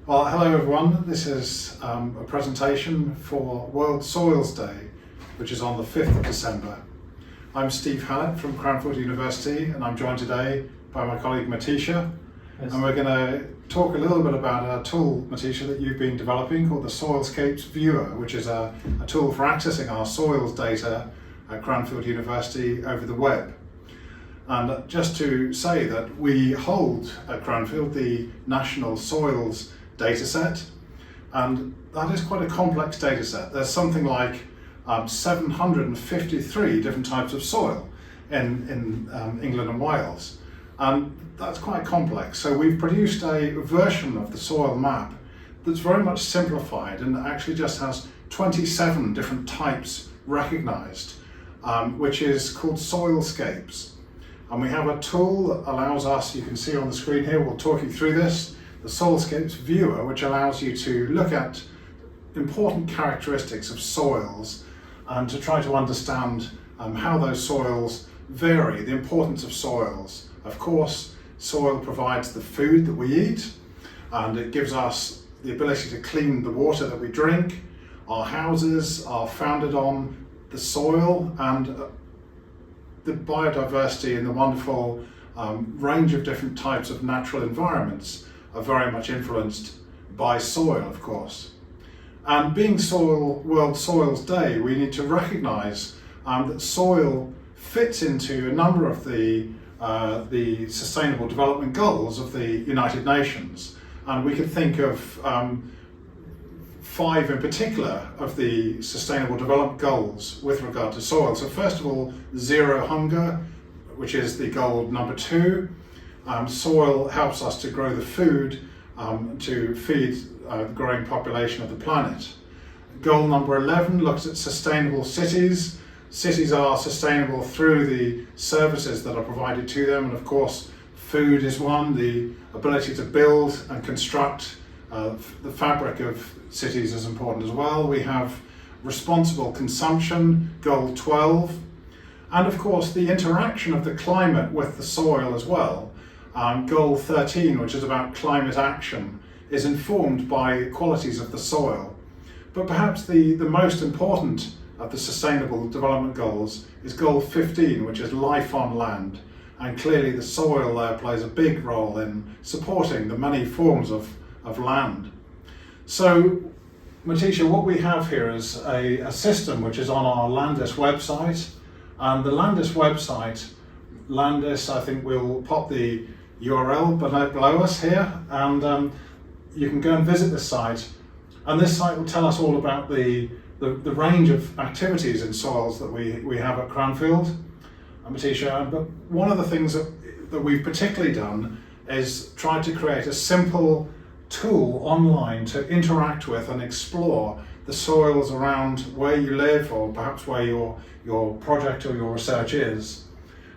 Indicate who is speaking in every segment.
Speaker 1: Well, hello everyone. This is a presentation for World Soils Day, which is on the 5th of December. I'm Steve Hallett from Cranfield University, and I'm joined today by my colleague Matheesha. Yes. And we're going to talk a little bit about a tool, Matheesha, that you've been developing called the Soilscapes Viewer, which is a tool for accessing our soils data at Cranfield University over the web. And just to say that we hold at Cranfield the National Soils dataset, and that is quite a complex dataset. There's something like 753 different types of soil in England and Wales, and that's quite complex. So we've produced a version of the soil map that's very much simplified and actually just has 27 different types recognized, which is called Soilscapes. And we have a tool that allows us, you can see on the screen here, we'll talk you through this, the Soilscapes Viewer, which allows you to look at important characteristics of soils and to try to understand how those soils vary, the importance of soils. Of course, soil provides the food that we eat, and it gives us the ability to clean the water that we drink. Our houses are founded on the soil, and the biodiversity and the wonderful range of different types of natural environments are very much influenced by soil, of course. And being World Soils Day, we need to recognise that soil fits into a number of the Sustainable Development Goals of the United Nations. And we could think of 5 in particular of the Sustainable Development Goals with regard to soil. So first of all, zero hunger, which is the goal number 2. Soil helps us to grow the food to feed the growing population of the planet. Goal number 11 looks at sustainable cities. Cities are sustainable through the services that are provided to them, and of course food is one, the ability to build and construct the fabric of cities is important as well. We have responsible consumption, goal 12, and of course the interaction of the climate with the soil as well. Goal 13, which is about climate action, is informed by qualities of the soil. But perhaps the most important of the Sustainable Development Goals is goal 15, which is life on land. And clearly the soil there plays a big role in supporting the many forms of land. So, Matheesha, what we have here is a system which is on our LandIS website. And the LandIS website, LandIS, I think we'll pop the URL below us here, and you can go and visit this site. And this site will tell us all about the range of activities in soils that we have at Cranfield, Matheesha. But one of the things that we've particularly done is try to create a simple tool online to interact with and explore the soils around where you live, or perhaps where your project or your research is.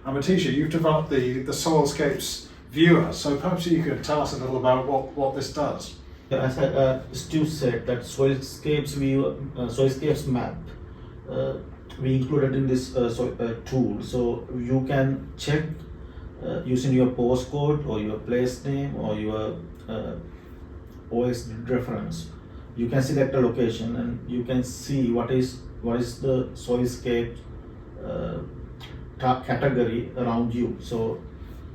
Speaker 1: And Matheesha, you've developed the Soilscapes Viewer, so perhaps you could tell us a little about what this does.
Speaker 2: As Stu said, that Soilscapes Viewer, Soilscapes map, we included in this tool, so you can check using your postcode or your place name or your OS reference. You can select a location and you can see what is the soilscape category around you. So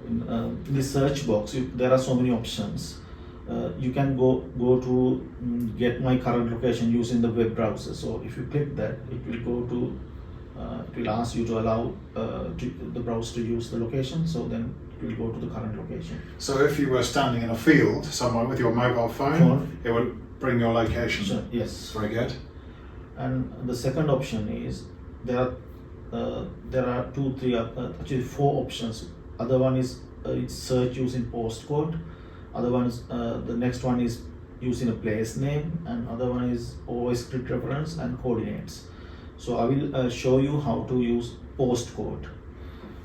Speaker 2: in the search box, there are so many options. You can go to get my current location using the web browser. So if you click that, it will go to it will ask you to allow the browser to use the location. So then it will go to the current location.
Speaker 1: So if you were standing in a field somewhere with your mobile phone, it would bring your location.
Speaker 2: Sure, yes.
Speaker 1: Very good.
Speaker 2: And the second option is there are 4 options. Other one is it's search using postcode. Other one is the next one is using a place name, and other one is OS grid reference and coordinates. So I will show you how to use postcode.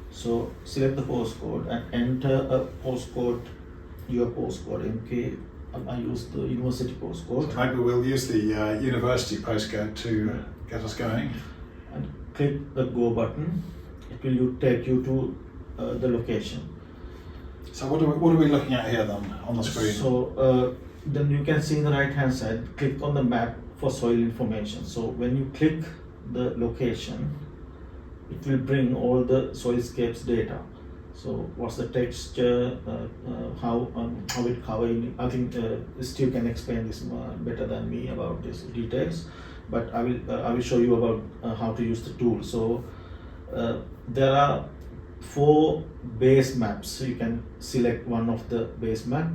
Speaker 2: So select the postcode and enter a postcode, your postcode. MK, I use the university postcode.
Speaker 1: Maybe we'll use the university postcode to get us going.
Speaker 2: And click the go button. It will take you to the location.
Speaker 1: So what are we looking at here then on the screen?
Speaker 2: So then you can see in the right hand side, click on the map for soil information. So when you click the location, it will bring all the soilscapes data. So what's the texture, how it covering. I think Steve can explain this better than me about these details, but I will show you about how to use the tool. So there are 4 base maps. So you can select one of the base map,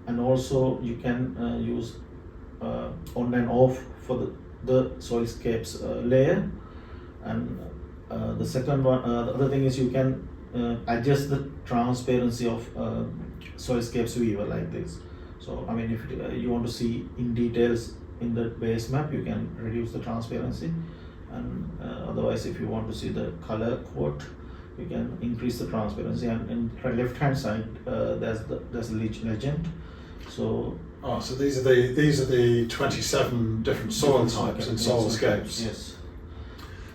Speaker 2: and also you can use on and off for the soilscapes layer. And the second one, the other thing is you can adjust the transparency of Soilscapes Viewer like this. So I mean, if you want to see in details in the base map, you can reduce the transparency, and otherwise if you want to see the color code, you can increase the transparency. And in the left hand side, there's a legend. So
Speaker 1: so these are the 27 different soil types in Soilscapes.
Speaker 2: Yes.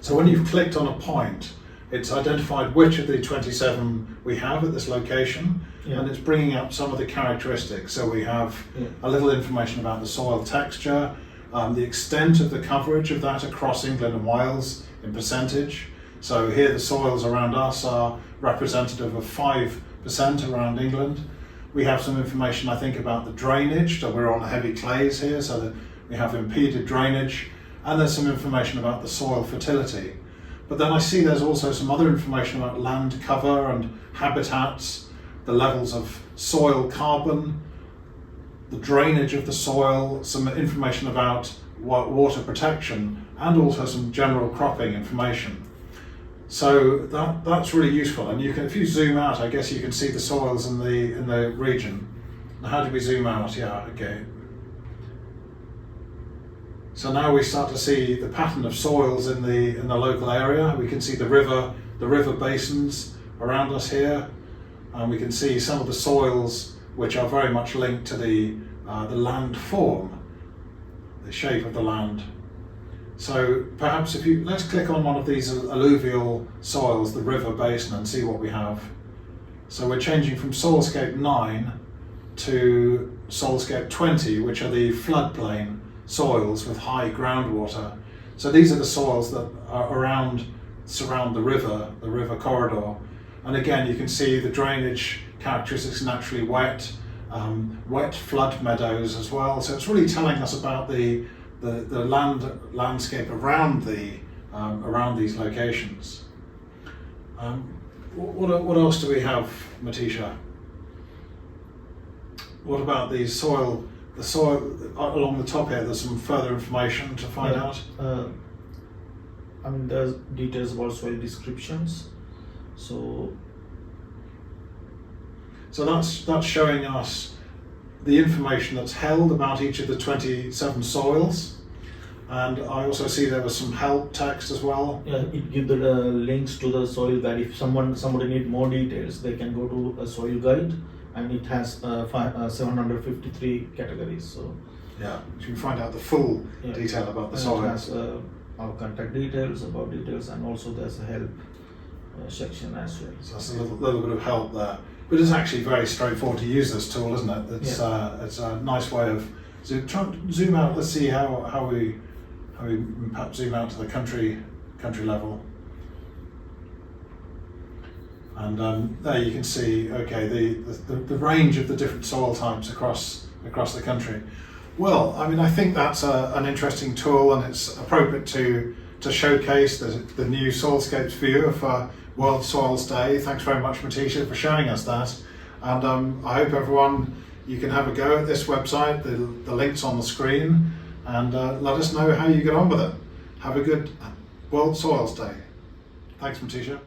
Speaker 1: So when you've clicked on a point, it's identified which of the 27 we have at this location, and it's bringing up some of the characteristics. So we have a little information about the soil texture, the extent of the coverage of that across England and Wales in percentage. So here the soils around us are representative of 5% around England. We have some information, I think, about the drainage. So we're on heavy clays here, so that we have impeded drainage. And there's some information about the soil fertility. But then I see there's also some other information about land cover and habitats, the levels of soil carbon, the drainage of the soil, some information about water protection, and also some general cropping information. So that's really useful. And you can, if you zoom out, I guess you can see the soils in the region. Now, how do we zoom out? Yeah, okay. So now we start to see the pattern of soils in the local area. We can see the river basins around us here, and we can see some of the soils which are very much linked to the land form, the shape of the land. So perhaps let's click on one of these alluvial soils, the river basin, and see what we have. So we're changing from Soilscape 9 to Soilscape 20, which are the floodplain soils with high groundwater. So these are the soils that are surround the river corridor. And again, you can see the drainage characteristics, naturally wet, wet flood meadows as well. So it's really telling us about the landscape around these locations. What else do we have, Matheesha? What about the soil along the top here? There's some further information to find out.
Speaker 2: I mean, there's details about soil descriptions. So that's showing us the information that's held about each of the 27 soils. And I also see there was some help text as well. Yeah, it gives the links to the soil guide. If somebody need more details, they can go to a soil guide, and it has 753 categories. So
Speaker 1: yeah, you can find out the full detail about the soil.
Speaker 2: It has our contact details, about details, and also there's a help section as well.
Speaker 1: So that's a little bit of help there. But it's actually very straightforward to use this tool, isn't it? It's a nice way of zoom out. Let's see how we perhaps zoom out to the country level. And there you can see, okay, the range of the different soil types across the country. Well, I mean, I think that's an interesting tool, and it's appropriate to showcase the new Soilscapes Viewer for World Soils Day. Thanks very much, Matheesha, for showing us that. And I hope everyone, you can have a go at this website. The link's on the screen, and let us know how you get on with it. Have a good World Soils Day. Thanks, Matheesha.